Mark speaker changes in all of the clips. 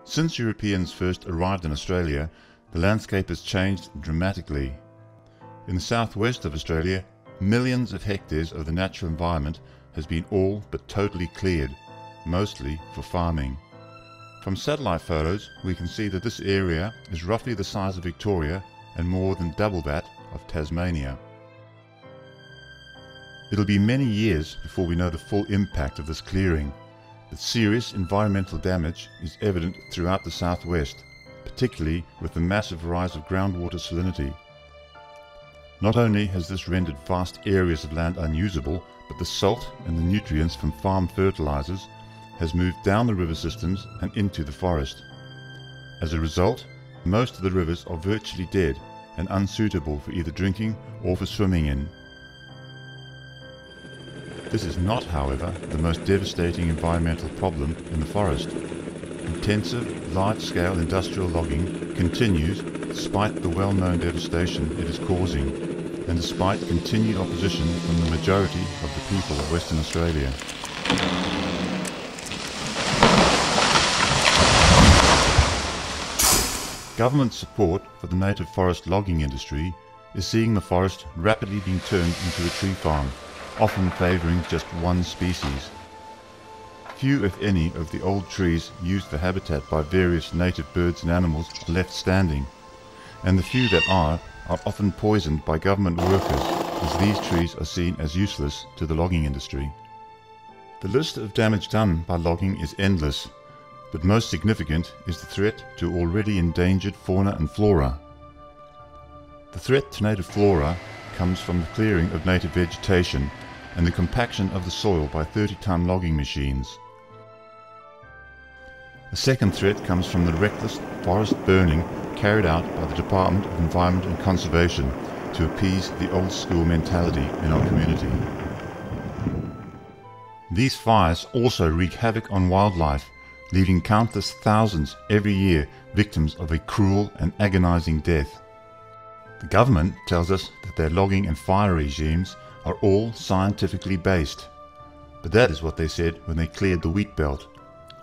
Speaker 1: Since Europeans first arrived in Australia, the landscape has changed dramatically. In the southwest of Australia, millions of hectares of the natural environment has been all but totally cleared, mostly for farming. From satellite photos, we can see that this area is roughly the size of Victoria and more than double that of Tasmania. It'll be many years before we know the full impact of this clearing, but serious environmental damage is evident throughout the southwest, particularly with the massive rise of groundwater salinity. Not only has this rendered vast areas of land unusable, but the salt and the nutrients from farm fertilizers has moved down the river systems and into the forest. As a result, most of the rivers are virtually dead and unsuitable for either drinking or for swimming in. This is not, however, the most devastating environmental problem in the forest. Intensive, large-scale industrial logging continues despite the well-known devastation it is causing, and despite continued opposition from the majority of the people of Western Australia. Government support for the native forest logging industry is seeing the forest rapidly being turned into a tree farm, often favouring just one species. Few, if any, of the old trees used for habitat by various native birds and animals are left standing, and the few that are often poisoned by government workers, as these trees are seen as useless to the logging industry. The list of damage done by logging is endless, but most significant is the threat to already endangered fauna and flora. The threat to native flora comes from the clearing of native vegetation and the compaction of the soil by 30-ton logging machines. The second threat comes from the reckless forest burning carried out by the Department of Environment and Conservation to appease the old-school mentality in our community. These fires also wreak havoc on wildlife, leaving countless thousands every year victims of a cruel and agonizing death. The government tells us that their logging and fire regimes are all scientifically based, but that is what they said when they cleared the wheat belt,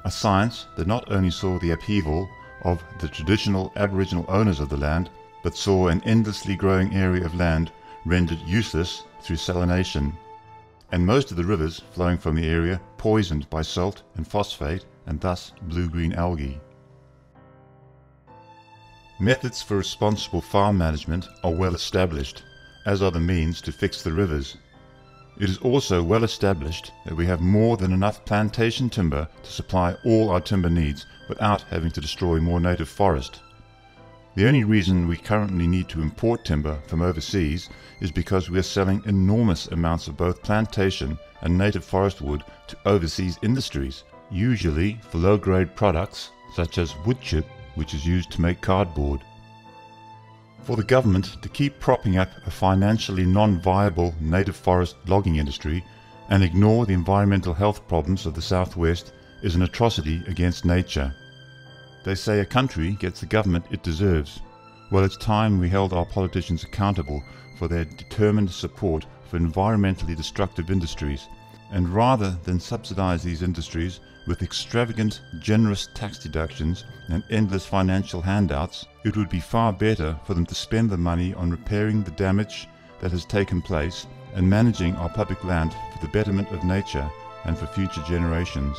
Speaker 1: a science that not only saw the upheaval of the traditional Aboriginal owners of the land, but saw an endlessly growing area of land rendered useless through salination, and most of the rivers flowing from the area poisoned by salt and phosphate and thus blue-green algae. Methods for responsible farm management are well established, as are the means to fix the rivers. It is also well established that we have more than enough plantation timber to supply all our timber needs without having to destroy more native forest. The only reason we currently need to import timber from overseas is because we are selling enormous amounts of both plantation and native forest wood to overseas industries, usually for low-grade products such as wood chip, which is used to make cardboard. For the government to keep propping up a financially non-viable native forest logging industry and ignore the environmental health problems of the southwest is an atrocity against nature. They say a country gets the government it deserves. Well, it's time we held our politicians accountable for their determined support for environmentally destructive industries, and rather than subsidize these industries with extravagant, generous tax deductions and endless financial handouts, it would be far better for them to spend the money on repairing the damage that has taken place and managing our public land for the betterment of nature and for future generations.